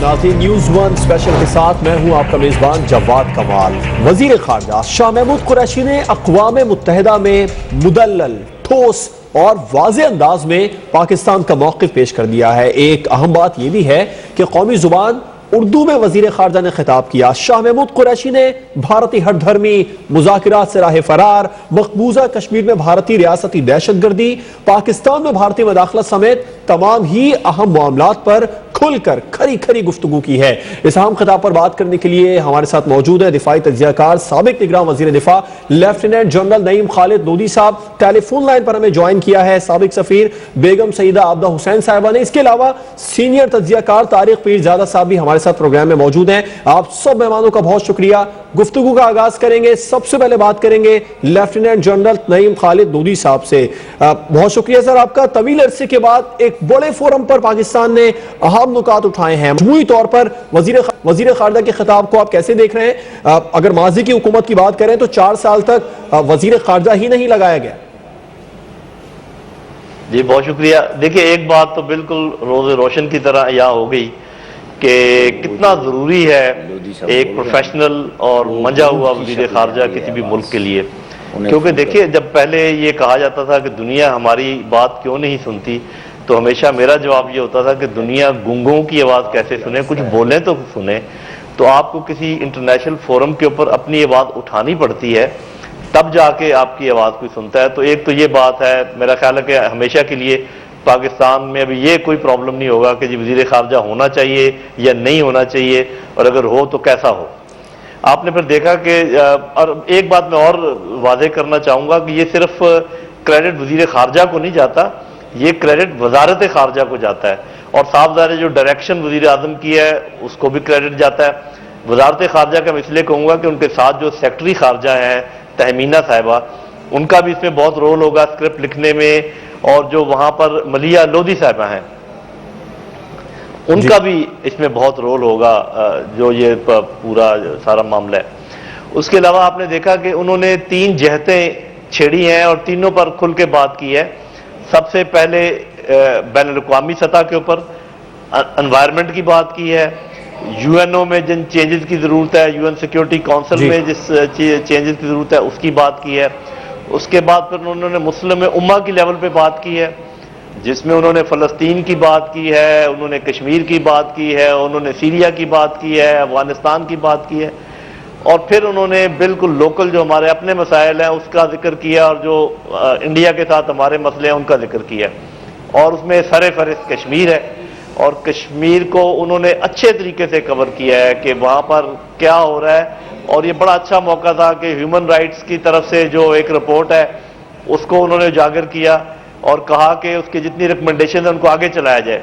ناظرین، news one special کے ساتھ میں ہوں آپ کا میزبان جواد کمال۔ وزیر خارجہ شاہ محمود قریشی نے اقوام متحدہ میں مدلل، ٹھوس اور واضح انداز میں پاکستان کا موقف پیش کر دیا ہے۔ ایک اہم بات یہ بھی ہے کہ قومی زبان اردو میں وزیر خارجہ نے خطاب کیا۔ شاہ محمود قریشی نے بھارتی ہٹ دھرمی، مذاکرات سے راہ فرار، مقبوضہ کشمیر میں بھارتی ریاستی دہشت گردی، پاکستان میں بھارتی مداخلت سمیت تمام ہی اہم معاملات پر کھل کر کھری گفتگو کی ہے۔ اس اہم خطاب پر بات کرنے کے لیے ہمارے ساتھ موجود ہیں دفاعی تجزیہ کار، سابق نگراں وزیر دفاع لیفٹیننٹ جنرل نعیم خالد لودھی صاحب۔ ٹیلی فون لائن پر ہمیں جوائن کیا ہے سابق سفیر بیگم سیدہ عابدہ حسین صاحبہ نے۔ اس کے علاوہ سینئر تجزیہ کار طارق پیرزادہ صاحب بھی ہمارے ساتھ پروگرام میں موجود ہیں۔ آپ سب مہمانوں کا بہت شکریہ۔ گفتگو کا آغاز کریں گے، سب سے پہلے بات کریں گے لیفٹیننٹ جنرل نعیم خالد لودھی صاحب سے۔ بہت شکریہ سر آپ کا۔ طویل عرصے کے بعد ایک بڑے فورم پر پاکستان نے اہم نکات اٹھائے ہیں۔ مجموعی طور پر وزیر خارجہ کے خطاب کو آپ کیسے دیکھ رہے ہیں؟ اگر ماضی کی حکومت کی بات کریں تو 4 سال تک وزیر خارجہ ہی نہیں لگایا گیا۔ جی بہت شکریہ۔ دیکھیں ایک بات تو بالکل روز روشن کی طرح یہاں ہو گئی کہ کتنا ضروری ہے ایک پروفیشنل اور منجا ہوا وزیر خارجہ کسی بھی ملک کے لیے، کیونکہ دیکھیے جب پہلے یہ کہا جاتا تھا کہ دنیا ہماری بات کیوں نہیں سنتی، تو ہمیشہ میرا جواب یہ ہوتا تھا کہ دنیا گونگوں کی آواز کیسے سنے، کچھ بولیں تو سنیں۔ تو آپ کو کسی انٹرنیشنل فورم کے اوپر اپنی آواز اٹھانی پڑتی ہے، تب جا کے آپ کی آواز کوئی سنتا ہے۔ تو ایک تو یہ بات ہے، میرا خیال ہے کہ ہمیشہ کے لیے پاکستان میں ابھی یہ کوئی پرابلم نہیں ہوگا کہ جی وزیر خارجہ ہونا چاہیے یا نہیں ہونا چاہیے، اور اگر ہو تو کیسا ہو۔ آپ نے پھر دیکھا کہ اور ایک بات میں اور واضح کرنا چاہوں گا کہ یہ صرف کریڈٹ وزیر خارجہ کو نہیں جاتا، یہ کریڈٹ وزارت خارجہ کو جاتا ہے، اور صاحب ظاہر جو ڈائریکشن وزیر اعظم کی ہے اس کو بھی کریڈٹ جاتا ہے۔ وزارت خارجہ کا میں اس لیے کہوں گا کہ ان کے ساتھ جو سیکرٹری خارجہ ہیں تہمینہ صاحبہ، ان کا بھی اس میں بہت رول ہوگا اسکرپٹ لکھنے میں، اور جو وہاں پر ملیہ لودھی صاحبہ ہیں ان کا بھی اس میں بہت رول ہوگا، جو یہ پورا سارا معاملہ ہے۔ اس کے علاوہ آپ نے دیکھا کہ انہوں نے 3 جہتیں چھیڑی ہیں اور تینوں پر کھل کے بات کی ہے۔ سب سے پہلے بین الاقوامی سطح کے اوپر انوائرمنٹ کی بات کی ہے، یو این او میں جن چینجز کی ضرورت ہے، یو این سیکیورٹی کونسل میں جس چینجز کی ضرورت ہے اس کی بات کی ہے۔ اس کے بعد پھر انہوں نے مسلم امہ کی لیول پہ بات کی ہے، جس میں انہوں نے فلسطین کی بات کی ہے، انہوں نے کشمیر کی بات کی ہے، انہوں نے سیریا کی بات کی ہے، افغانستان کی بات کی ہے، اور پھر انہوں نے بالکل لوکل جو ہمارے اپنے مسائل ہیں اس کا ذکر کیا، اور جو انڈیا کے ساتھ ہمارے مسئلے ہیں ان کا ذکر کیا، اور اس میں سر فہرست کشمیر ہے، اور کشمیر کو انہوں نے اچھے طریقے سے کور کیا ہے کہ وہاں پر کیا ہو رہا ہے۔ اور یہ بڑا اچھا موقع تھا کہ ہیومن رائٹس کی طرف سے جو ایک رپورٹ ہے اس کو انہوں نے اجاگر کیا اور کہا کہ اس کی جتنی ریکمنڈیشن ہیں ان کو آگے چلایا جائے،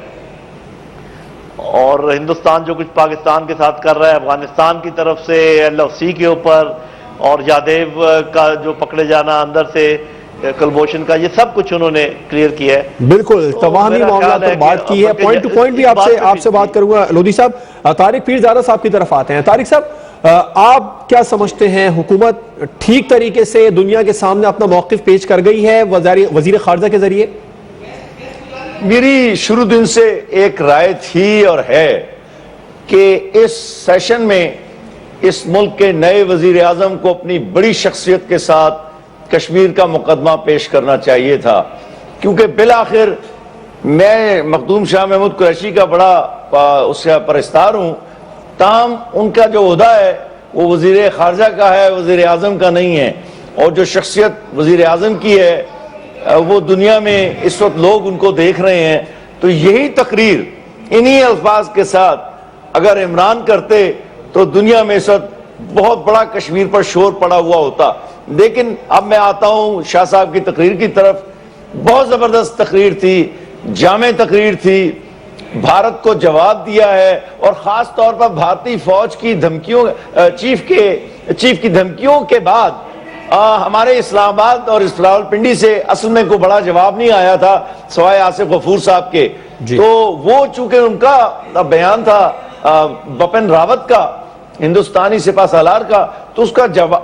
اور ہندوستان جو کچھ پاکستان کے ساتھ کر رہا ہے، افغانستان کی طرف سے ایل او سی کے اوپر، اور یادیو کا جو پکڑے جانا اندر سے کلبھوشن کا، یہ سب کچھ انہوں نے کلیئر کیا ہے۔ بالکل تمام ہی معاملات پر بات کی ہے۔ پوائنٹ ٹو پوائنٹ بھی آپ سے بات کروں گا لودھی صاحب۔ طارق پیرزادہ صاحب کی طرف آتے ہیں۔ طارق صاحب آپ کیا سمجھتے ہیں، حکومت ٹھیک طریقے سے دنیا کے سامنے اپنا موقف پیش کر گئی ہے وزیر خارجہ کے ذریعے؟ میری شروع دن سے ایک رائے تھی اور ہے کہ اس سیشن میں اس ملک کے نئے وزیر اعظم کو اپنی بڑی شخصیت کے ساتھ کشمیر کا مقدمہ پیش کرنا چاہیے تھا، کیونکہ بالآخر میں مخدوم شاہ محمود قریشی کا بڑا اس کا پرستار ہوں، تاہم ان کا جو عہدہ ہے وہ وزیر خارجہ کا ہے، وزیر اعظم کا نہیں ہے، اور جو شخصیت وزیر اعظم کی ہے وہ دنیا میں اس وقت لوگ ان کو دیکھ رہے ہیں۔ تو یہی تقریر انہی الفاظ کے ساتھ اگر عمران کرتے تو دنیا میں اس وقت بہت بڑا کشمیر پر شور پڑا ہوا ہوتا۔ لیکن اب میں آتا ہوں شاہ صاحب کی تقریر کی طرف۔ بہت زبردست تقریر تھی، جامع تقریر تھی، بھارت کو جواب دیا ہے، اور خاص طور پر بھارتی فوج کی دھمکیوں چیف کی دھمکیوں کے بعد ہمارے اسلام آباد اور راولپنڈی سے اصل میں کوئی بڑا جواب نہیں آیا تھا سوائے آصف غفور صاحب کے۔ تو وہ چونکہ ان کا بیان تھا بپن راوت کا، ہندوستانی سپہ سالار کا، تو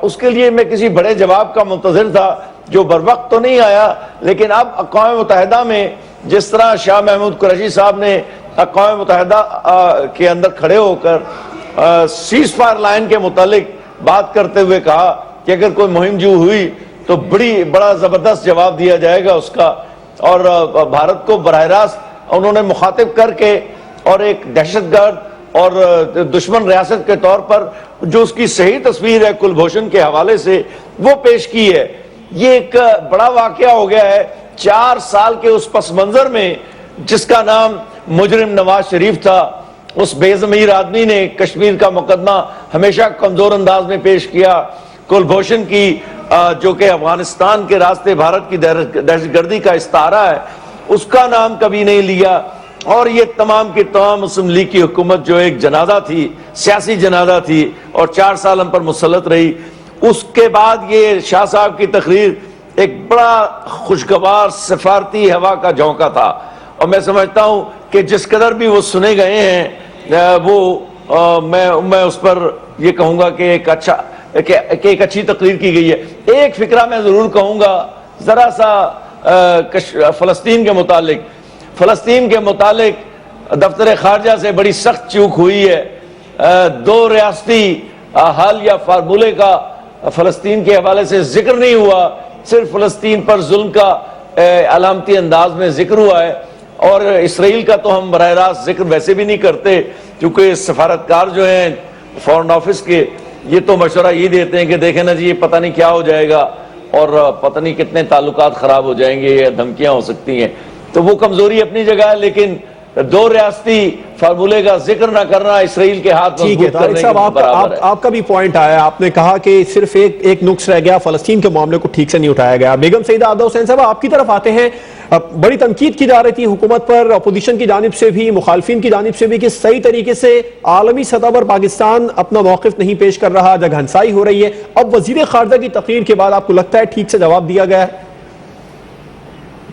اس کے لیے میں کسی بڑے جواب کا منتظر تھا جو بر وقت تو نہیں آیا۔ لیکن اب اقوام متحدہ میں جس طرح شاہ محمود قریشی صاحب نے اقوام متحدہ کے اندر کھڑے ہو کر سیز فائر لائن کے متعلق بات کرتے ہوئے کہا کہ اگر کوئی مہم جو ہوئی تو بڑا زبردست جواب دیا جائے گا اس کا، اور بھارت کو براہ راست انہوں نے مخاطب کر کے اور ایک دہشت گرد اور دشمن ریاست کے طور پر جو اس کی صحیح تصویر ہے کلبھوشن کے حوالے سے وہ پیش کی ہے۔ یہ ایک بڑا واقعہ ہو گیا ہے 4 سال کے اس پس منظر میں جس کا نام مجرم نواز شریف تھا۔ اس بے ضمیر آدمی نے کشمیر کا مقدمہ ہمیشہ کمزور انداز میں پیش کیا، کلبھوشن کی جو کہ افغانستان کے راستے بھارت کی دہشت گردی کا استعارہ ہے اس کا نام کبھی نہیں لیا، اور یہ تمام کی تمام مسلم لیگ کی حکومت جو ایک جنازہ تھی، سیاسی جنازہ تھی، اور 4 سال ہم پر مسلط رہی۔ اس کے بعد یہ شاہ صاحب کی تقریر ایک بڑا خوشگوار سفارتی ہوا کا جھونکا تھا، اور میں سمجھتا ہوں کہ جس قدر بھی وہ سنے گئے ہیں میں اس پر یہ کہوں گا کہ ایک اچھی تقریر کی گئی ہے۔ ایک فکرہ میں ضرور کہوں گا ذرا سا فلسطین کے متعلق دفتر خارجہ سے بڑی سخت چوک ہوئی ہے۔ 2 ریاستی حل یا فارمولے کا فلسطین کے حوالے سے ذکر نہیں ہوا، صرف فلسطین پر ظلم کا علامتی انداز میں ذکر ہوا ہے، اور اسرائیل کا تو ہم براہ راست ذکر ویسے بھی نہیں کرتے، کیونکہ سفارتکار جو ہیں فورن آفس کے یہ تو مشورہ یہ دیتے ہیں کہ دیکھیں نا جی یہ پتہ نہیں کیا ہو جائے گا، اور پتہ نہیں کتنے تعلقات خراب ہو جائیں گے یا دھمکیاں ہو سکتی ہیں، تو وہ کمزوری اپنی جگہ ہے، لیکن 2 ریاستی فارمولے کا ذکر نہ کرنا اسرائیل کے ہاتھ مضبوط کرنے کے برابر ہے۔ آپ کا بھی پوائنٹ آیا، آپ نے کہا کہ صرف ایک نقص رہ گیا، فلسطین کے معاملے کو ٹھیک سے نہیں اٹھایا گیا۔ بیگم سیدہ عادہ حسین صاحب آپ کی طرف آتے ہیں، بڑی تنقید کی جا رہی تھی حکومت پر، اپوزیشن کی جانب سے بھی، مخالفین کی جانب سے بھی، کہ صحیح طریقے سے عالمی سطح پر پاکستان اپنا موقف نہیں پیش کر رہا، جگہ ہنسائی ہو رہی ہے۔ اب وزیر خارجہ کی تقریر کے بعد آپ کو لگتا ہے ٹھیک سے جواب دیا گیا ہے؟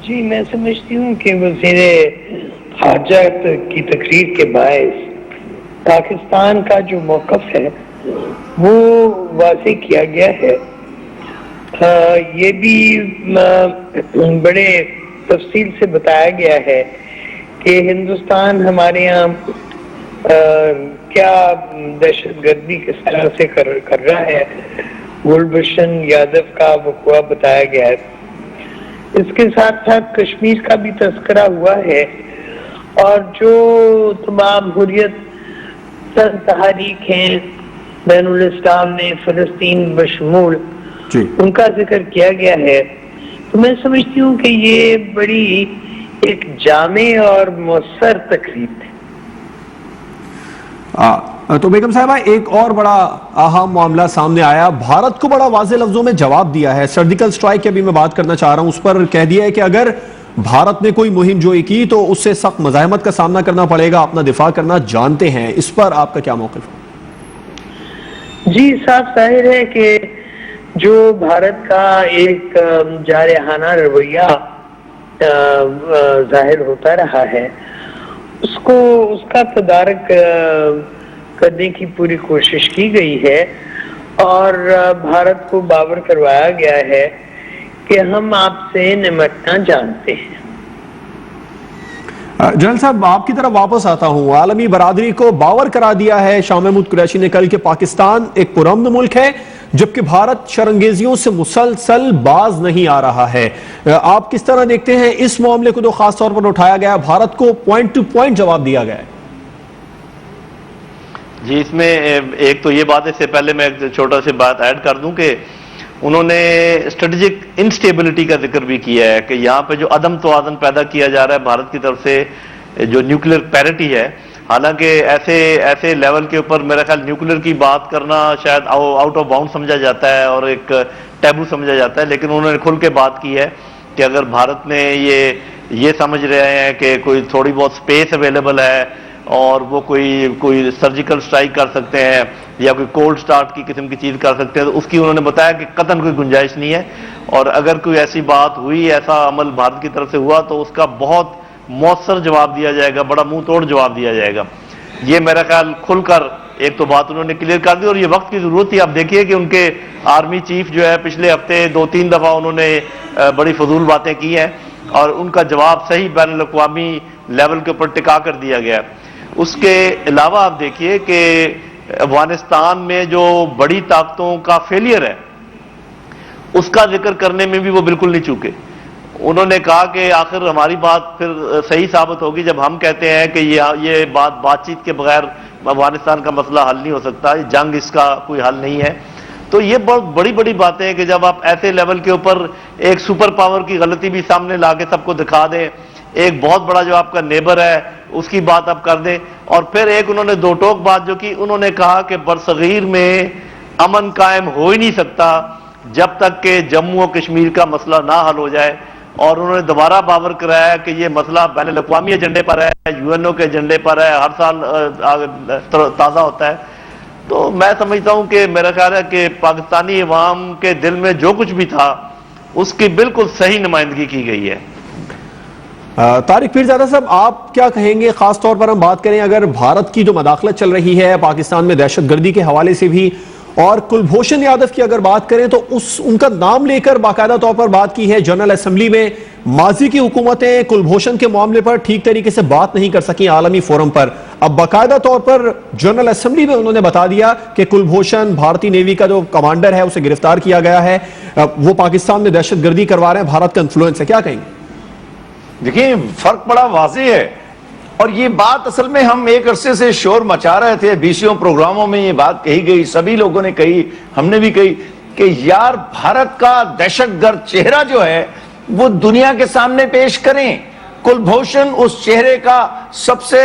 جی میں سمجھتی ہوں کہ وزیر خارجہ کی تقریر کے باعث پاکستان کا جو موقف ہے وہ واضح کیا گیا ہے۔ یہ بھی بڑے تفصیل سے بتایا گیا ہے کہ ہندوستان ہمارے یہاں کیا دہشت گردی کس طرح سے کر رہا ہے، گلبھوشن یادو کا وقوع بتایا گیا ہے۔ اس کے ساتھ ساتھ کشمیر کا بھی تذکرہ ہوا ہے، اور جو تمام حریت پسند تحریک ہیں بین الاسلام نے فلسطین بشمول ان کا ذکر کیا گیا ہے۔ تو میں سمجھتی ہوں کہ یہ بڑی ایک جامع اور مؤثر تقریر تھی۔ تو بیگم صاحبہ ایک اور بڑا اہم معاملہ سامنے آیا، بھارت کو بڑا واضح لفظوں میں جواب دیا ہے، سرجیکل سٹرائک کی ابھی میں بات کرنا چاہ رہا ہوں، اس پر کہہ دیا ہے کہ اگر بھارت نے کوئی مہم جوئی کی تو اس سے سخت مزاحمت کا سامنا کرنا پڑے گا، اپنا دفاع کرنا جانتے ہیں۔ اس پر آپ کا کیا موقف ہے؟ جی صاف ظاہر ہے کہ جو بھارت کا ایک جارحانہ رویہ ظاہر ہوتا رہا ہے اس کا تدارک کرنے کی پوری کوشش کی گئی ہے، اور بھارت کو باور کروایا گیا ہے کہ ہم آپ سے نمٹنا جانتے ہیں۔ جنرل صاحب آپ کی طرف واپس آتا ہوں، عالمی برادری کو باور کرا دیا ہے شاہ محمود قریشی نے کل کہ پاکستان ایک پرامن ملک ہے، جبکہ بھارت شرنگیزیوں سے مسلسل باز نہیں آ رہا ہے۔ آپ کس طرح دیکھتے ہیں اس معاملے کو جو خاص طور پر اٹھایا گیا، بھارت کو پوائنٹ ٹو پوائنٹ جواب دیا گیا ہے؟ جی اس میں ایک تو یہ بات ہے، اس سے پہلے میں ایک چھوٹا سی بات ایڈ کر دوں کہ انہوں نے اسٹریٹجک انسٹیبلٹی کا ذکر بھی کیا ہے کہ یہاں پہ جو عدم توازن پیدا کیا جا رہا ہے بھارت کی طرف سے، جو نیوکلیر پیرٹی ہے، حالانکہ ایسے لیول کے اوپر میرا خیال نیوکلیر کی بات کرنا شاید آؤٹ آف باؤنڈ سمجھا جاتا ہے اور ایک ٹیبو سمجھا جاتا ہے، لیکن انہوں نے کھل کے بات کی ہے کہ اگر بھارت میں یہ سمجھ رہے ہیں کہ کوئی تھوڑی بہت سپیس اویلیبل ہے اور وہ کوئی سرجیکل سٹرائک کر سکتے ہیں یا کوئی کولڈ سٹارٹ کی قسم کی چیز کر سکتے ہیں، تو اس کی انہوں نے بتایا کہ قطعاً کوئی گنجائش نہیں ہے، اور اگر کوئی ایسی بات ہوئی، ایسا عمل بھارت کی طرف سے ہوا تو اس کا بہت مؤثر جواب دیا جائے گا، بڑا منہ توڑ جواب دیا جائے گا۔ یہ میرا خیال کھل کر ایک تو بات انہوں نے کلیئر کر دی، اور یہ وقت کی ضرورت تھی۔ آپ دیکھیے کہ ان کے آرمی چیف جو ہے پچھلے ہفتے 2-3 دفعہ انہوں نے بڑی فضول باتیں کی ہیں، اور ان کا جواب صحیح بین الاقوامی لیول کے اوپر ٹکا کر دیا گیا. اس کے علاوہ آپ دیکھیے کہ افغانستان میں جو بڑی طاقتوں کا فیلئر ہے اس کا ذکر کرنے میں بھی وہ بالکل نہیں چوکے. انہوں نے کہا کہ آخر ہماری بات پھر صحیح ثابت ہوگی جب ہم کہتے ہیں کہ یہ بات چیت کے بغیر افغانستان کا مسئلہ حل نہیں ہو سکتا, جنگ اس کا کوئی حل نہیں ہے. تو یہ بہت بڑی بڑی باتیں ہیں کہ جب آپ ایسے لیول کے اوپر ایک سپر پاور کی غلطی بھی سامنے لا کے سب کو دکھا دیں, ایک بہت بڑا جو آپ کا نیبر ہے اس کی بات آپ کر دیں, اور پھر ایک انہوں نے دو ٹوک بات جو کی, انہوں نے کہا کہ برصغیر میں امن قائم ہو ہی نہیں سکتا جب تک کہ جموں و کشمیر کا مسئلہ نہ حل ہو جائے. اور انہوں نے دوبارہ باور کرایا کہ یہ مسئلہ بین الاقوامی ایجنڈے پر ہے, یو این او کے ایجنڈے پر ہے, ہر سال تازہ ہوتا ہے. تو میں سمجھتا ہوں کہ میرا خیال ہے کہ پاکستانی عوام کے دل میں جو کچھ بھی تھا اس کی بالکل صحیح نمائندگی کی گئی ہے. طارق پیرزادہ صاحب, آپ کیا کہیں گے؟ خاص طور پر ہم بات کریں اگر بھارت کی جو مداخلت چل رہی ہے پاکستان میں دہشت گردی کے حوالے سے بھی, اور کلبھوشن یادو کی اگر بات کریں تو ان کا نام لے کر باقاعدہ طور پر بات کی ہے جنرل اسمبلی میں. ماضی کی حکومتیں کلبھوشن کے معاملے پر ٹھیک طریقے سے بات نہیں کر سکیں عالمی فورم پر. اب باقاعدہ طور پر جنرل اسمبلی میں انہوں نے بتا دیا کہ کلبھوشن بھارتی نیوی کا جو کمانڈر ہے اسے گرفتار کیا گیا ہے, وہ پاکستان میں دہشت گردی کروا رہے ہیں, بھارت کا انفلوئنس ہے. کیا کہیں گے؟ دیکھیں فرق بڑا واضح ہے, اور یہ بات اصل میں ہم ایک عرصے سے شور مچا رہے تھے, بیسیوں پروگراموں میں یہ بات کہی گئی, سبھی لوگوں نے کہی, ہم نے بھی کہی کہ یار بھارت کا دہشت گرد چہرہ جو ہے وہ دنیا کے سامنے پیش کریں. کلبھوشن اس چہرے کا سب سے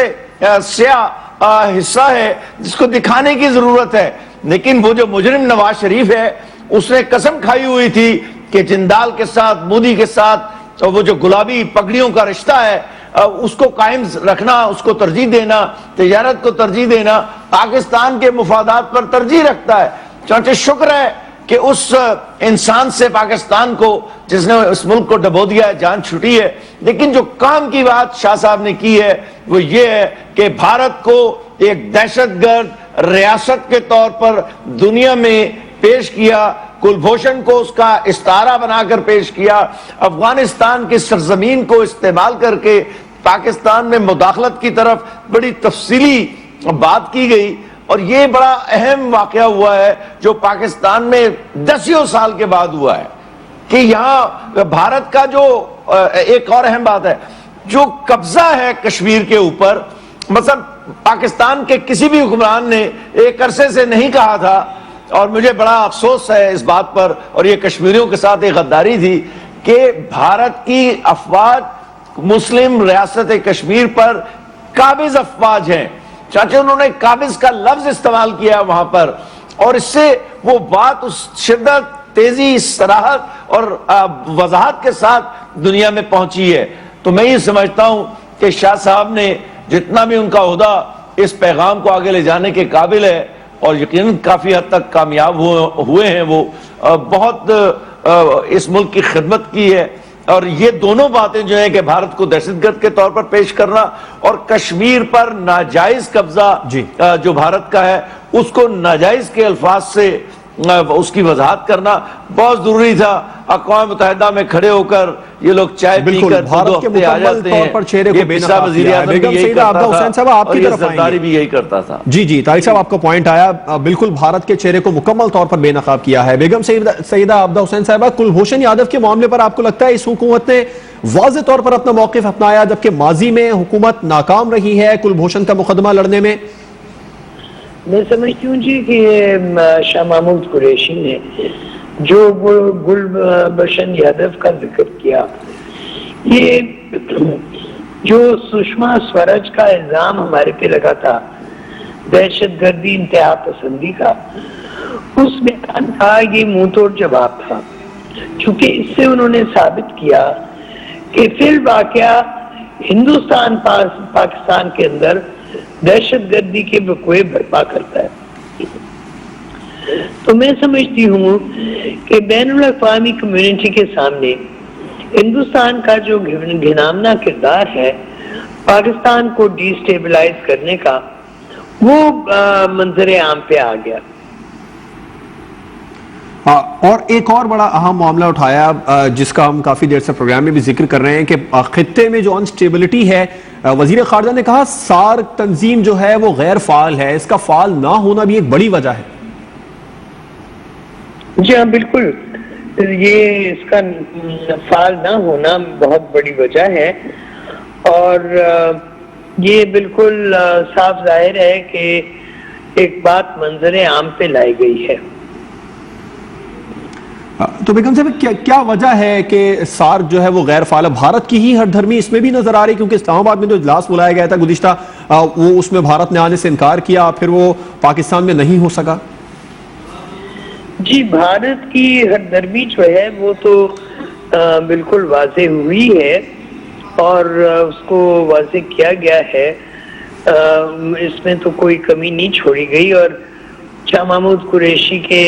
سیاہ حصہ ہے جس کو دکھانے کی ضرورت ہے. لیکن وہ جو مجرم نواز شریف ہے اس نے قسم کھائی ہوئی تھی کہ جندال کے ساتھ, مودی کے ساتھ, وہ جو گلابی پگڑیوں کا رشتہ ہے اس کو قائم رکھنا, اس کو ترجیح دینا, تجارت کو ترجیح دینا, پاکستان کے مفادات پر ترجیح رکھتا ہے. چونچہ شکر ہے کہ اس انسان سے پاکستان کو, جس نے اس ملک کو ڈبو دیا ہے, جان چھٹی ہے. لیکن جو کام کی بات شاہ صاحب نے کی ہے وہ یہ ہے کہ بھارت کو ایک دہشت گرد ریاست کے طور پر دنیا میں پیش کیا, کلبھوشن کو اس کا استعارہ بنا کر پیش کیا, افغانستان کی سرزمین کو استعمال کر کے پاکستان میں مداخلت کی طرف بڑی تفصیلی بات کی گئی. اور یہ بڑا اہم واقعہ ہوا ہے جو پاکستان میں دسیوں سال کے بعد ہوا ہے کہ یہاں بھارت کا جو ایک اور اہم بات ہے, جو قبضہ ہے کشمیر کے اوپر, مثلا پاکستان کے کسی بھی حکمران نے ایک عرصے سے نہیں کہا تھا, اور مجھے بڑا افسوس ہے اس بات پر, اور یہ کشمیریوں کے ساتھ ایک غداری تھی, کہ بھارت کی افواج مسلم ریاست کشمیر پر قابض افواج ہیں. چاچے انہوں نے قابض کا لفظ استعمال کیا وہاں پر, اور اس سے وہ بات اس شدت, تیزی, صراحت اور وضاحت کے ساتھ دنیا میں پہنچی ہے. تو میں یہ سمجھتا ہوں کہ شاہ صاحب نے جتنا بھی ان کا عہدہ اس پیغام کو آگے لے جانے کے قابل ہے, اور یقیناً کافی حد تک کامیاب ہوئے ہیں, وہ بہت اس ملک کی خدمت کی ہے. اور یہ دونوں باتیں جو ہیں کہ بھارت کو دہشت گرد کے طور پر پیش کرنا اور کشمیر پر ناجائز قبضہ جو بھارت کا ہے اس کو ناجائز کے الفاظ سے اس کی وضاحت کرنا بہت ضروری تھا. اقوام متحدہ میں کھڑے ہو کر یہ لوگ چائے پی کر بھارت کے مکمل طور پر چہرے کو بے نقاب کیا ہے. بیگم سیدہ عبدہ حسین صاحب آپ کی طرف آئیں گے. بھی یہی کرتا تھا. جی طارق صاحب آپ کا پوائنٹ آیا, بالکل بھارت کے چہرے کو مکمل طور پر بے نقاب کیا ہے. بیگم سیدہ عبدہ حسین صاحبہ, کلبھوشن یادو کے معاملے پر آپ کو لگتا ہے اس حکومت نے واضح طور پر اپنا موقف اپنایا, جبکہ ماضی میں حکومت ناکام رہی ہے کلبھوشن کا مقدمہ لڑنے میں؟ میں سمجھتی ہوں جی کہ شاہ محمود قریشی نے جو گلبھوشن یادو کا ذکر کیا, یہ جو سشما سوراج کا الزام ہمارے پہ لگا تھا دہشت گردی, انتہا پسندی کا, اس میں تھا یہ منہ توڑ جواب تھا, چونکہ اس سے انہوں نے ثابت کیا کہ فی الواقعہ ہندوستان پاکستان کے اندر دہشت گردی کے وقوع برپا کرتا ہے. تو میں سمجھتی ہوں کہ بین الاقوامی کمیونٹی کے سامنے ہندوستان کا جو گھنامنا کردار ہے پاکستان کو ڈی سٹیبلائز کرنے کا, وہ منظر عام پہ آ گیا. اور ایک اور بڑا اہم معاملہ اٹھایا جس کا ہم کافی دیر سے پروگرام میں بھی ذکر کر رہے ہیں کہ خطے میں جو انسٹیبلٹی ہے، وزیر خارجہ نے کہا سارک تنظیم جو ہے وہ غیر فعال ہے، اس کا فعال نہ ہونا بھی ایک بڑی وجہ ہے۔ جی ہاں بالکل، یہ اس کا فعال نہ ہونا بہت بڑی وجہ ہے، اور یہ بالکل صاف ظاہر ہے کہ ایک بات منظر عام پہ لائی گئی ہے۔ تو بیگم صاحب کیا وجہ ہے کہ سارک جو ہے وہ غیر فعال ہے؟ بھارت کی ہی ہر دھرمی اس میں بھی نظر آ رہی، کیونکہ اسلام آباد میں جو اجلاس بلایا گیا تھا گزشتہ، وہ اس میں بھارت نے آنے سے انکار کیا، پھر وہ پاکستان میں نہیں ہو سکا۔ جی بھارت کی ہر دھرمی جو ہے وہ تو بالکل واضح ہوئی ہے، اور اس کو واضح کیا گیا ہے، اس میں تو کوئی کمی نہیں چھوڑی گئی، اور شاہ محمود قریشی کے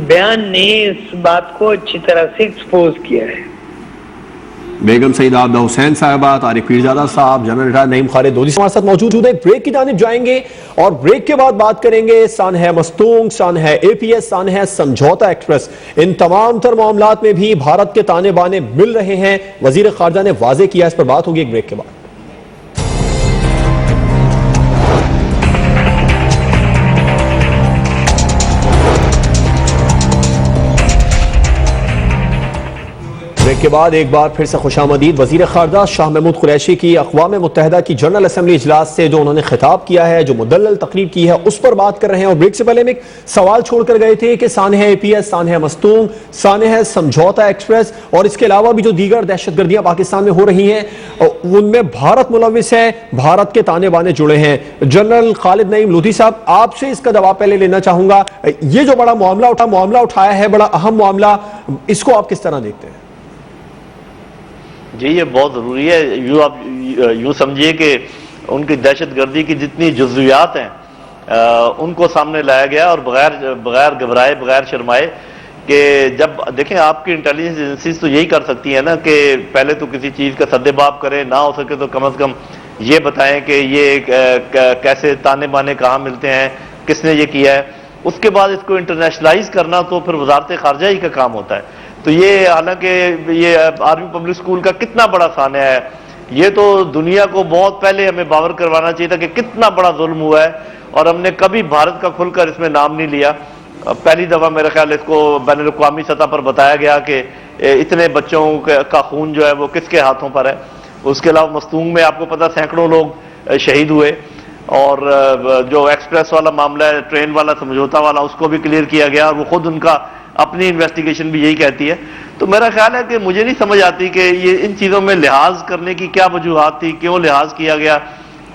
بیان نے اس بات کو اچھی طرح سے ایکسپوز کیا ہے۔ بیگم سیدہ عابدہ حسین صاحبہ، طارق پیرزادہ صاحب، جنرل ریٹائر نعیم خالد لودھی ہمارے ساتھ موجود ہیں۔ بریک کی جانب جائیں گے اور بریک کے بعد بات کریں گے سانحہ مستونگ، سانحہ اے پی ایس، سانحہ سمجھوتا ایکسپریس، ان تمام تر معاملات میں بھی بھارت کے تانے بانے مل رہے ہیں، وزیر خارجہ نے واضح کیا، اس پر بات ہوگی ایک بریک کے بعد۔ بریک کے بعد ایک بار پھر سے خوش آمدید۔ وزیر خارجہ شاہ محمود قریشی کی اقوام متحدہ کی جنرل اسمبلی اجلاس سے جو انہوں نے خطاب کیا ہے، جو مدلل تقریر کی ہے، اس پر بات کر رہے ہیں، اور بریک سے پہلے میں ایک سوال چھوڑ کر گئے تھے کہ سانحہ اے پی ایس، سانحہ مستونگ، سانحہ سمجھوتا ایکسپریس اور اس کے علاوہ بھی جو دیگر دہشت گردیاں پاکستان میں ہو رہی ہیں ان میں بھارت ملوث ہے، بھارت کے تانے بانے جڑے ہیں۔ جنرل خالد نعیم لودھی صاحب، آپ سے اس کا جواب پہلے لینا چاہوں گا، یہ جو بڑا معاملہ اٹھایا ہے، بڑا اہم معاملہ، اس کو آپ کس طرح دیکھتے ہیں؟ جی یہ بہت ضروری ہے۔ یوں سمجھیے کہ ان کی دہشت گردی کی جتنی جزویات ہیں ان کو سامنے لایا گیا، اور بغیر گھبرائے، بغیر شرمائے، کہ جب دیکھیں آپ کی انٹیلیجنس ایجنسیز تو یہی کر سکتی ہیں نا کہ پہلے تو کسی چیز کا سد باب کریں، نہ ہو سکے تو کم از کم یہ بتائیں کہ یہ کیسے تانے بانے کہاں ملتے ہیں، کس نے یہ کیا ہے، اس کے بعد اس کو انٹرنیشنلائز کرنا تو پھر وزارت خارجہ ہی کا کام ہوتا ہے۔ تو یہ حالانکہ یہ آرمی پبلک اسکول کا کتنا بڑا سانحہ ہے، یہ تو دنیا کو بہت پہلے ہمیں باور کروانا چاہیے تھا کہ کتنا بڑا ظلم ہوا ہے، اور ہم نے کبھی بھارت کا کھل کر اس میں نام نہیں لیا۔ پہلی دفعہ میرے خیال اس کو بین الاقوامی سطح پر بتایا گیا کہ اتنے بچوں کا خون جو ہے وہ کس کے ہاتھوں پر ہے۔ اس کے علاوہ مستونگ میں آپ کو پتہ سینکڑوں لوگ شہید ہوئے، اور جو ایکسپریس والا معاملہ ہے، ٹرین والا، سمجھوتا والا، اس کو بھی کلیئر کیا گیا، اور وہ خود ان کا اپنی انویسٹیگیشن بھی یہی کہتی ہے۔ تو میرا خیال ہے کہ مجھے نہیں سمجھ آتی کہ یہ ان چیزوں میں لحاظ کرنے کی کیا وجوہات تھی، کیوں لحاظ کیا گیا،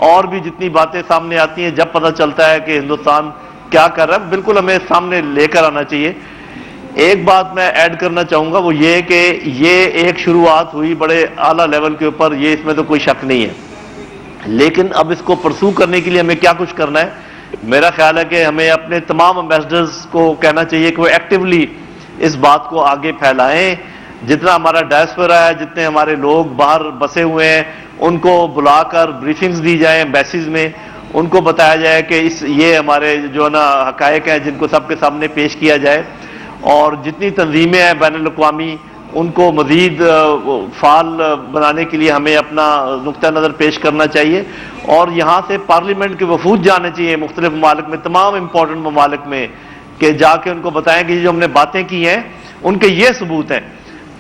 اور بھی جتنی باتیں سامنے آتی ہیں جب پتہ چلتا ہے کہ ہندوستان کیا کر رہا ہے، بالکل ہمیں سامنے لے کر آنا چاہیے۔ ایک بات میں ایڈ کرنا چاہوں گا، وہ یہ کہ یہ ایک شروعات ہوئی بڑے اعلیٰ لیول کے اوپر، یہ اس میں تو کوئی شک نہیں ہے، لیکن اب اس کو پرسو کرنے کے لیے ہمیں کیا کچھ کرنا ہے۔ میرا خیال ہے کہ ہمیں اپنے تمام امبیسڈرز کو کہنا چاہیے کہ وہ ایکٹیولی اس بات کو آگے پھیلائیں۔ جتنا ہمارا ڈائسپورا ہے، جتنے ہمارے لوگ باہر بسے ہوئے ہیں، ان کو بلا کر بریفنگز دی جائیں ایمبیسیز میں، ان کو بتایا جائے کہ یہ ہمارے جو ہے نا حقائق ہیں جن کو سب کے سامنے پیش کیا جائے، اور جتنی تنظیمیں ہیں بین الاقوامی ان کو مزید فعال بنانے کے لیے ہمیں اپنا نقطہ نظر پیش کرنا چاہیے، اور یہاں سے پارلیمنٹ کے وفود جانے چاہیے مختلف ممالک میں، تمام امپورٹنٹ ممالک میں، کہ جا کے ان کو بتائیں کہ جو ہم نے باتیں کی ہیں ان کے یہ ثبوت ہیں،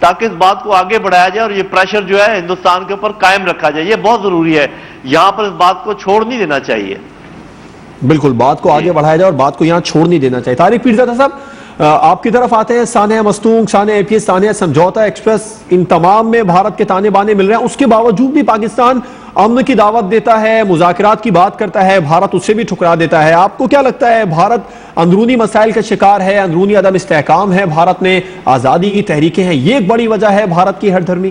تاکہ اس بات کو آگے بڑھایا جائے اور یہ پریشر جو ہے ہندوستان کے اوپر قائم رکھا جائے۔ یہ بہت ضروری ہے، یہاں پر اس بات کو چھوڑ نہیں دینا چاہیے۔ بالکل، بات کو آگے بڑھایا جائے اور بات کو یہاں چھوڑ نہیں دینا چاہیے۔ طارق پیرزادہ صاحب، آپ کی طرف آتے ہیں، سانحہ مستونگ، سانحہ اے پی ایس، سانحہ سمجھوتا ایکسپریس، ان تمام میں بھارت کے تانے بانے مل رہے ہیں، اس کے باوجود بھی پاکستان امن کی دعوت دیتا ہے، مذاکرات کی بات کرتا ہے، بھارت اس سے بھی ٹھکرا دیتا ہے۔ آپ کو کیا لگتا ہے بھارت اندرونی مسائل کا شکار ہے، اندرونی عدم استحکام ہے بھارت میں، آزادی کی تحریکیں ہیں، یہ ایک بڑی وجہ ہے بھارت کی ہر دھرمی؟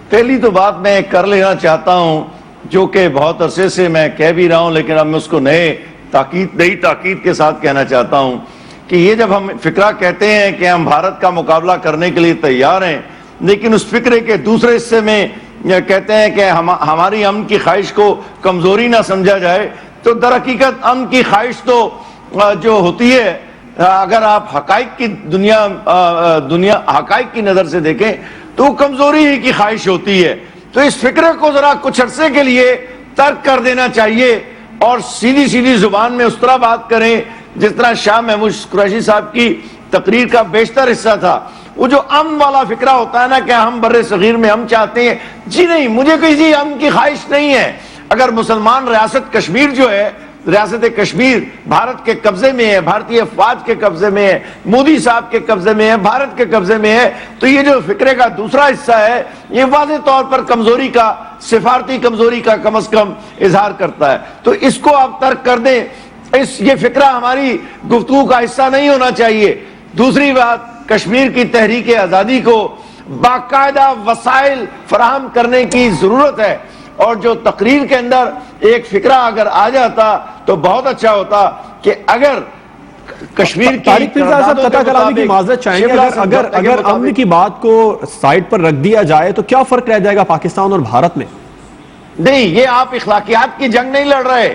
پہلی تو بات میں کر لینا چاہتا ہوں، جو کہ بہت عرصے سے میں کہہ بھی رہا ہوں، لیکن اب میں اس کو نئی تاکید کے ساتھ کہنا چاہتا ہوں کہ یہ جب ہم فکرہ کہتے ہیں کہ ہم بھارت کا مقابلہ کرنے کے لیے تیار ہیں، لیکن اس فکرے کے دوسرے حصے میں کہتے ہیں کہ ہماری امن کی خواہش کو کمزوری نہ سمجھا جائے، تو در حقیقت امن کی خواہش تو جو ہوتی ہے اگر آپ حقائق کی دنیا حقائق کی نظر سے دیکھیں تو کمزوری ہی کی خواہش ہوتی ہے. تو اس فکر کو ذرا کچھ عرصے کے لیے ترک کر دینا چاہیے اور سیدھی زبان میں اس طرح بات کریں جس طرح شاہ محمود قریشی صاحب کی تقریر کا بیشتر حصہ تھا. وہ جو امن والا فکرہ ہوتا ہے نا کہ ہم بر صغیر میں ہم چاہتے ہیں، جی نہیں، مجھے کسی امن کی خواہش نہیں ہے. اگر مسلمان ریاست کشمیر جو ہے، ریاست کشمیر بھارت کے قبضے میں ہے، بھارتی افواج کے قبضے میں ہے، مودی صاحب کے قبضے میں ہے، بھارت کے قبضے میں ہے، تو یہ جو فکرے کا دوسرا حصہ ہے یہ واضح طور پر کمزوری کا، سفارتی کمزوری کا کم از کم اظہار کرتا ہے. تو اس کو آپ ترک کر دیں، یہ فکرہ ہماری گفتگو کا حصہ نہیں ہونا چاہیے. دوسری بات، کشمیر کی تحریک آزادی کو باقاعدہ وسائل فراہم کرنے کی ضرورت ہے، اور جو تقریر کے اندر ایک فکرہ اگر آ جاتا تو بہت اچھا ہوتا کہ اگر کشمیر کی طارق پیر صاحب قطع کلامی کی معذرت چاہیں گے، اگر امن کی بات کو سائڈ پر رکھ دیا جائے تو کیا فرق رہ جائے گا پاکستان اور بھارت میں؟ نہیں، یہ آپ اخلاقیات کی جنگ نہیں لڑ رہے،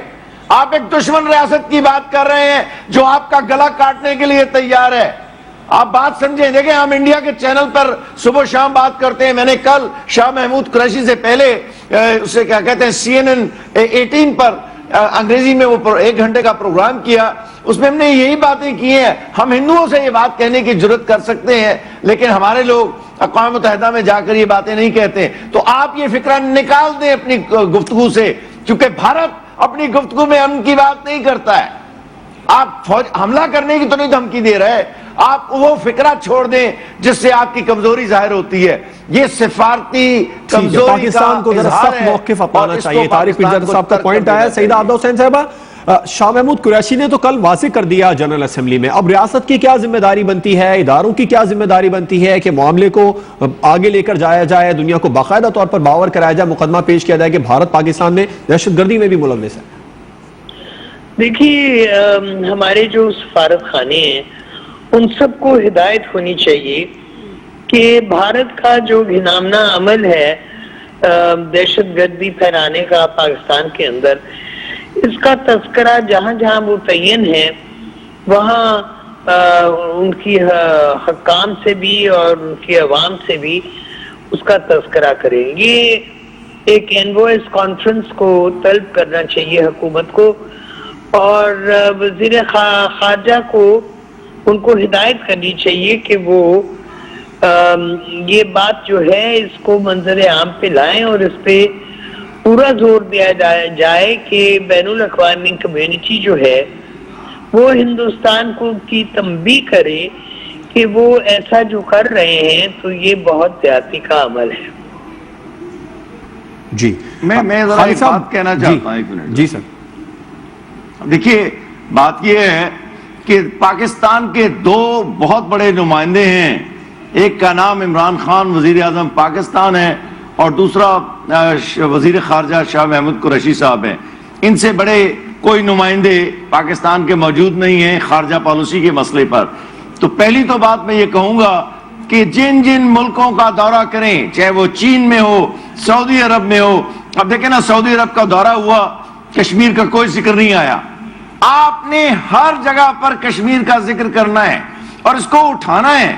آپ ایک دشمن ریاست کی بات کر رہے ہیں جو آپ کا گلا کاٹنے کے لیے تیار ہے. آپ بات سمجھیں، دیکھیں ہم انڈیا کے چینل پر صبح شام بات کرتے ہیں. میں نے کل شاہ محمود قریشی سے پہلے اسے کیا کہتے ہیں CNN 18 پر انگریزی میں وہ 1 گھنٹے کا پروگرام کیا. اس میں ہم نے یہی باتیں کی ہیں. ہم ہندوؤں سے یہ بات کہنے کی جرات کر سکتے ہیں لیکن ہمارے لوگ اقوام متحدہ میں جا کر یہ باتیں نہیں کہتے. تو آپ یہ فکرہ نکال دیں اپنی گفتگو سے، کیونکہ بھارت اپنی گفتگو میں امن کی بات نہیں کرتا ہے. آپ فوج حملہ کرنے کی تو نہیں دھمکی دے رہے، آپ وہ فکرہ چھوڑ دیں جس سے آپ کی کمزوری ظاہر ہوتی ہے. یہ سفارتی کمزوری کا پاکستان کو ذرا سخت موقف اپنانا چاہیے. طارق پیر صاحب کا پوائنٹ آیا. سیدہ عابدہ حسین صاحبہ، شاہ محمود قریشی نے تو کل واضح کر دیا جنرل اسمبلی میں، اب ریاست کی کیا ذمہ داری بنتی ہے، اداروں کی کیا ذمہ داری بنتی ہے کہ معاملے کو آگے لے کر جایا جائے، دنیا کو باقاعدہ طور پر باور کرایا جائے، مقدمہ پیش کیا جائے کہ بھارت پاکستان میں دہشت گردی میں بھی ملوث ہے. دیکھیے، ہمارے جو سفارت خانے ہیں ان سب کو ہدایت ہونی چاہیے کہ بھارت کا جو گھنامنا عمل ہے دہشت گردی پھیلانے کا پاکستان کے اندر، اس کا تذکرہ جہاں جہاں متعین ہے وہاں ان کی حکام سے بھی اور ان کی عوام سے بھی اس کا تذکرہ کریں. یہ ایک انوائس کانفرنس کو طلب کرنا چاہیے حکومت کو، اور وزیر خارجہ کو ان کو ہدایت کرنی چاہیے کہ وہ یہ بات جو ہے اس کو منظر عام پہ لائیں اور اس پہ پورا زور دیا جائے کہ بین الاقوامی کمیونٹی جو ہے وہ ہندوستان کو کی تنبیہ کرے کہ وہ ایسا جو کر رہے ہیں تو یہ بہت زیادتی کا عمل ہے. جی میں ذرا ایک بات کہنا چاہتا ہوں. ایک منٹ. جی سر. دیکھیے، بات یہ ہے کہ پاکستان کے 2 بہت بڑے نمائندے ہیں. ایک کا نام عمران خان وزیر اعظم پاکستان ہے اور دوسرا وزیر خارجہ شاہ محمود قریشی صاحب ہیں. ان سے بڑے کوئی نمائندے پاکستان کے موجود نہیں ہیں خارجہ پالیسی کے مسئلے پر. تو پہلی تو بات میں یہ کہوں گا کہ جن ملکوں کا دورہ کریں، چاہے وہ چین میں ہو، سعودی عرب میں ہو. اب دیکھیں نا، سعودی عرب کا دورہ ہوا، کشمیر کا کوئی ذکر نہیں آیا. آپ نے ہر جگہ پر کشمیر کا ذکر کرنا ہے اور اس کو اٹھانا ہے.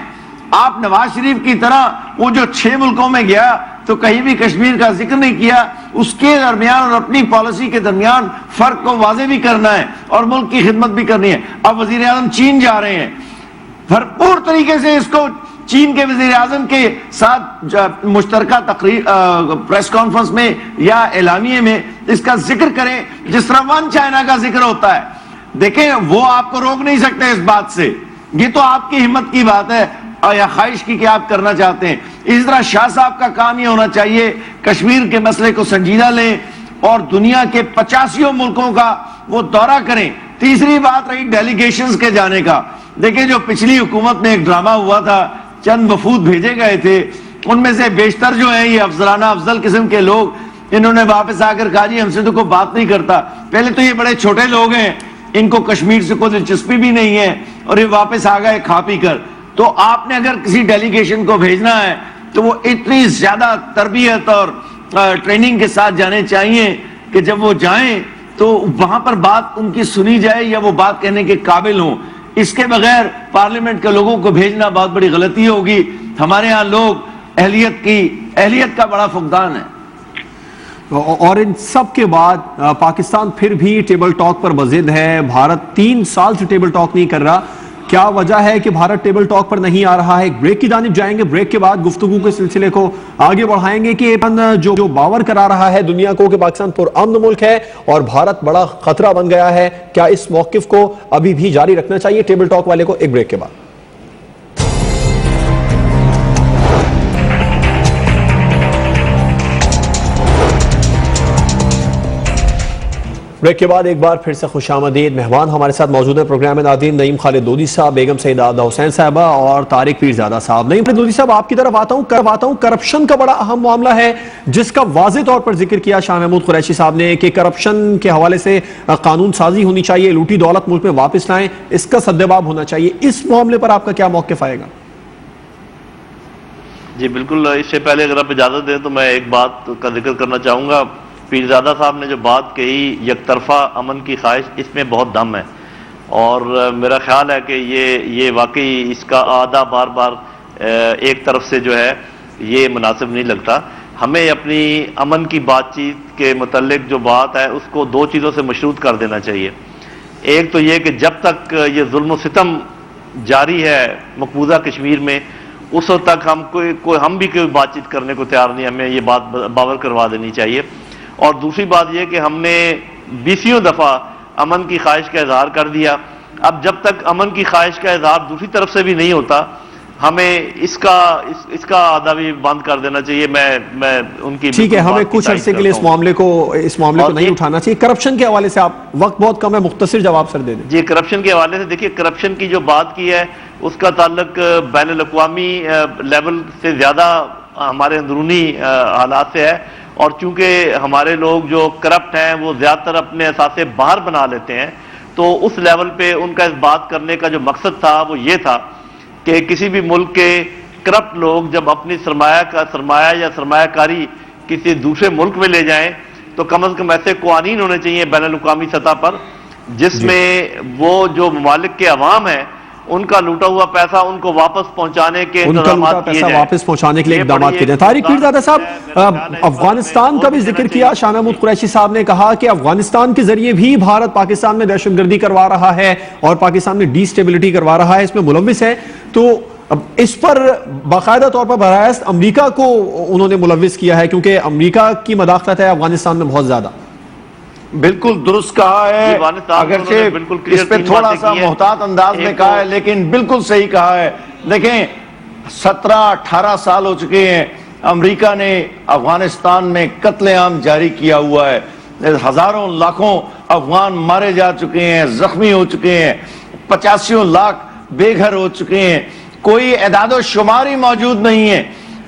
آپ نواز شریف کی طرح وہ جو 6 ملکوں میں گیا تو کہیں بھی کشمیر کا ذکر نہیں کیا. اس کے درمیان اور اپنی پالیسی کے درمیان فرق کو واضح بھی کرنا ہے اور ملک کی خدمت بھی کرنی ہے. اب وزیر اعظم چین جا رہے ہیں، بھرپور طریقے سے اس کو چین کے وزیر اعظم کے ساتھ مشترکہ پریس کانفرنس میں یا اعلامیے میں اس کا ذکر کریں جس طرح 1 چائنا کا ذکر ہوتا ہے. دیکھیں، وہ آپ کو روک نہیں سکتے اس بات سے. یہ تو آپ کی ہمت کی بات ہے یا خواہش کی کہ آپ کرنا چاہتے ہیں. اس طرح شاہ صاحب کا کام یہ ہونا چاہیے کشمیر کے مسئلے کو سنجیدہ لیں اور دنیا کے 85 ملکوں کا وہ دورہ کریں. تیسری بات رہی ڈیلیگیشنز کے جانے کا. دیکھیں، جو پچھلی حکومت میں ایک ڈرامہ ہوا تھا، چند وفود بھیجے گئے تھے، ان میں سے بیشتر جو ہیں یہ افضلانہ افضل قسم کے لوگ، انہوں نے واپس آ کر کہا جی ہم سے تو کوئی بات نہیں کرتا. پہلے تو یہ بڑے چھوٹے لوگ ہیں، ان کو کشمیر سے کوئی دلچسپی بھی نہیں ہے اور یہ واپس آ گئے کھا پی کر. تو آپ نے اگر کسی ڈیلیگیشن کو بھیجنا ہے تو وہ اتنی زیادہ تربیت اور ٹریننگ کے ساتھ جانے چاہیے کہ جب وہ جائیں تو وہاں پر بات ان کی سنی جائے یا وہ بات کہنے کے قابل ہوں. اس کے بغیر پارلیمنٹ کے لوگوں کو بھیجنا بہت بڑی غلطی ہوگی. ہمارے ہاں لوگ اہلیت کا بڑا فقدان ہے. اور ان سب کے بعد پاکستان پھر بھی ٹیبل ٹاک پر بضد ہے. بھارت 3 سال سے ٹیبل ٹاک نہیں کر رہا. کیا وجہ ہے کہ بھارت ٹیبل ٹاک پر نہیں آ رہا ہے؟ ایک بریک کی جانب جائیں گے. بریک کے بعد گفتگو کے سلسلے کو آگے بڑھائیں گے کہ جو باور کرا رہا ہے دنیا کو کہ پاکستان پرامن ملک ہے اور بھارت بڑا خطرہ بن گیا ہے، کیا اس موقف کو ابھی بھی جاری رکھنا چاہیے ٹیبل ٹاک والے کو؟ ایک بریک کے بعد. بریک کے بعد ایک بار پھر سے خوش آمدید. مہمان ہمارے ساتھ موجود ہیں پروگرام میں ناظرین. نعیم خالد لودھی صاحب، بیگم سیدہ عادہ حسین صاحبہ اور طارق پیرزادہ صاحب. نعیم خالد لودھی صاحب، آپ کی طرف آتا ہوں. کرپشن کا بڑا اہم معاملہ ہے جس کا واضح طور پر ذکر کیا شاہ محمود قریشی صاحب نے کہ کرپشن کے حوالے سے قانون سازی ہونی چاہیے، لوٹی دولت ملک میں واپس لائیں، اس کا سدباب ہونا چاہیے. اس معاملے پر آپ کا کیا موقف آئے گا؟ جی بالکل. اس سے پہلے اگر آپ اجازت دیں تو میں ایک بات کا ذکر کرنا چاہوں گا. پیرزادہ صاحب نے جو بات کہی یک طرفہ امن کی خواہش، اس میں بہت دم ہے اور میرا خیال ہے کہ یہ واقعی اس کا اعادہ بار بار ایک طرف سے جو ہے یہ مناسب نہیں لگتا. ہمیں اپنی امن کی بات چیت کے متعلق جو بات ہے اس کو 2 چیزوں سے مشروط کر دینا چاہیے. ایک تو یہ کہ جب تک یہ ظلم و ستم جاری ہے مقبوضہ کشمیر میں، اس وقت تک ہم بھی کوئی بات چیت کرنے کو تیار نہیں. ہمیں یہ بات باور کروا دینی چاہیے. اور دوسری بات یہ کہ ہم نے 20 دفعہ امن کی خواہش کا اظہار کر دیا. اب جب تک امن کی خواہش کا اظہار دوسری طرف سے بھی نہیں ہوتا، ہمیں اس کا آدھا بھی بند کر دینا چاہیے. میں ان کی ٹھیک ہے، ہمیں کچھ عرصے کے لیے اس معاملے کو نہیں اٹھانا چاہیے. کرپشن کے حوالے سے آپ، وقت بہت کم ہے، مختصر جواب سر دے دیں. جی کرپشن کے حوالے سے دیکھیے، کرپشن کی جو بات کی ہے اس کا تعلق بین الاقوامی لیول سے زیادہ ہمارے اندرونی حالات سے ہے. اور چونکہ ہمارے لوگ جو کرپٹ ہیں وہ زیادہ تر اپنے اثاثے باہر بنا لیتے ہیں، تو اس لیول پہ ان کا اس بات کرنے کا جو مقصد تھا وہ یہ تھا کہ کسی بھی ملک کے کرپٹ لوگ جب اپنی سرمایہ یا سرمایہ کاری کسی دوسرے ملک میں لے جائیں تو کم از کم ایسے قوانین ہونے چاہیے بین الاقوامی سطح پر جس میں وہ جو ممالک کے عوام ہیں ان کا لوٹا ہوا پیسہ ان کو واپس پہنچانے کے انتظامات کیے جائیں، واپس پہنچانے کے لیے اقدامات کیے جائیں. طارق پیرزادہ صاحب، افغانستان کا بھی ذکر کیا شاہ محمود قریشی صاحب نے، کہا کہ افغانستان کے ذریعے بھی بھارت پاکستان میں دہشت گردی کروا رہا ہے اور پاکستان میں ڈی سٹیبلٹی کروا رہا ہے، اس میں ملوث ہے. تو اس پر باقاعدہ طور پر براہ راست امریکہ کو انہوں نے ملوث کیا ہے کیونکہ امریکہ کی مداخلت ہے افغانستان میں بہت زیادہ. بالکل درست کہا ہے، اگرچہ اس پہ تھوڑا سا محتاط انداز میں کہا ہے لیکن بالکل صحیح کہا ہے. دیکھیں 17-18 سال ہو چکے ہیں امریکہ نے افغانستان میں قتل عام جاری کیا ہوا ہے. ہزاروں لاکھوں افغان مارے جا چکے ہیں، زخمی ہو چکے ہیں، 85 لاکھ بے گھر ہو چکے ہیں، کوئی اعداد و شمار ہی موجود نہیں ہے.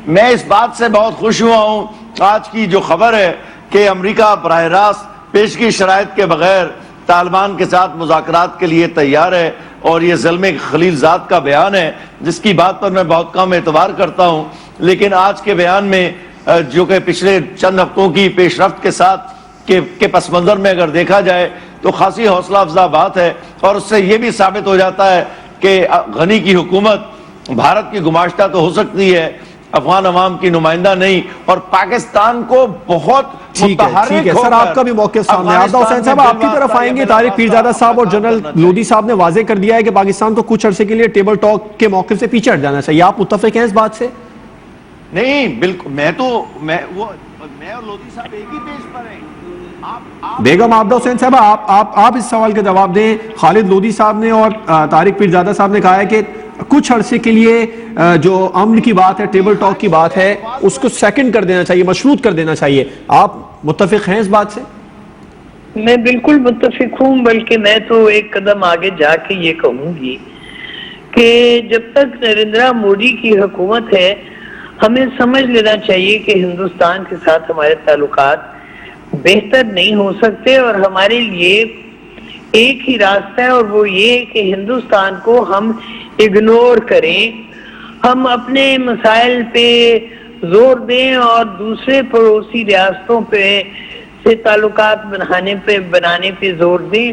میں اس بات سے بہت خوش ہوا ہوں آج کی جو خبر ہے کہ امریکہ براہ راست پیشگی شرائط کے بغیر طالبان کے ساتھ مذاکرات کے لیے تیار ہے. اور یہ ظلم خلیل زاد کا بیان ہے جس کی بات پر میں بہت کم اعتبار کرتا ہوں، لیکن آج کے بیان میں جو کہ پچھلے چند ہفتوں کی پیش رفت کے ساتھ کے پس منظر میں اگر دیکھا جائے تو خاصی حوصلہ افزا بات ہے. اور اس سے یہ بھی ثابت ہو جاتا ہے کہ غنی کی حکومت بھارت کی گماشتہ تو ہو سکتی ہے، افغان عوام کی نمائندہ نہیں. اور پاکستان کو بہت ٹھیک ہے سر، آپ کا بھی موقف سامنے. عادہ حسین صاحب آپ کی طرف آئیں گے. طارق پیرزادہ صاحب اور جنرل لودھی صاحب نے واضح کر دیا ہے کہ پاکستان کو کچھ عرصے کے لیے ٹیبل ٹاک کے موقف سے پیچھے ہٹ جانا چاہیے. آپ متفق ہیں اس بات سے؟ نہیں بالکل، میں اور لودھی صاحب ایک ہی پیج پر ہیں. بیگم عادہ حسین صاحب آپ اس سوال کا جواب دیں. خالد لودھی صاحب نے اور طارق پیرزادہ صاحب نے کہا ہے کہ کچھ عرصے کے لیے جو امن کی بات ہے، ٹیبل ٹاک کی بات ہے، اس کو سیکنڈ کر دینا چاہیے، مشروط کر دینا چاہیے. آپ متفق ہیں اس بات سے؟ میں بالکل متفق ہوں، بلکہ میں تو ایک قدم آگے جا کے یہ کہوں گی کہ جب تک نریندر مودی کی حکومت ہے ہمیں سمجھ لینا چاہیے کہ ہندوستان کے ساتھ ہمارے تعلقات بہتر نہیں ہو سکتے اور ہمارے لیے ایک ہی راستہ ہے اور وہ یہ کہ ہندوستان کو ہم اگنور کریں، ہم اپنے مسائل پہ زور دیں اور دوسرے پڑوسی ریاستوں پہ سے تعلقات بنانے پہ زور دیں.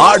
8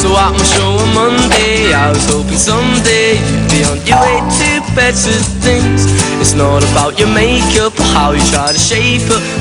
So I'm sure on Monday, I was hoping someday you'd be on your way to better things. It's not about your makeup or how you try to shape up.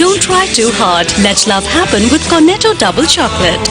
Don't try too hard. Let love happen with Cornetto Double Chocolate.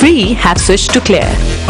We have switched to Clear.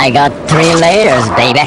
I got 3 layers, baby.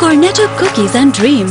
Cornetto Cookies and Dream,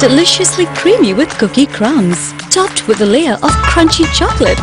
Deliciously creamy with cookie crumbs, topped with a layer of crunchy chocolate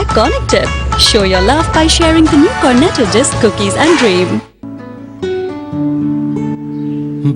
iconic dip. Show your love by sharing the new Cornetto Disc Cookies and Dream.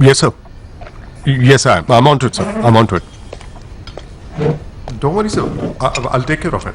Yes, sir. Yes, I'm on to it, sir. I'm on to it. Don't worry, sir. I'll take care of it.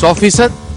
100%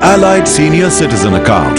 Allied Senior Citizen Account,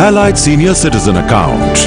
Allied Senior Citizen Account,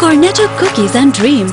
Cornetto cookies and dream,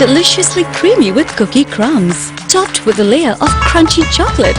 deliciously creamy with cookie crumbs, topped with a layer of crunchy chocolate,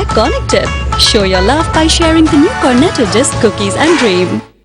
iconic dip. Show your love by sharing the new Cornetto disc cookies and dream.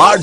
8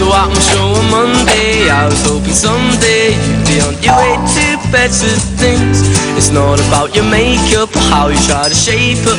So I'm sure on Monday, I was hoping someday you'd be on your way to better things. It's not about your makeup or how you try to shape up.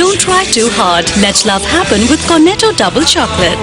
Don't try too hard. Let love happen with Cornetto Double Chocolate.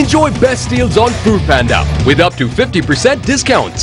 Enjoy best deals on Fruit Panda with up to 50% discounts.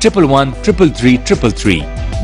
11133333.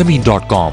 zameen.com.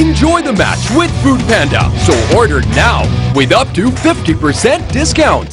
Enjoy the match with Fruit Panda. So order now with up to 50% discounts.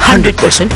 100%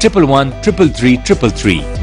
11133333.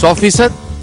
100%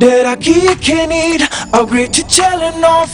Did I keep need upgrade to Telenor?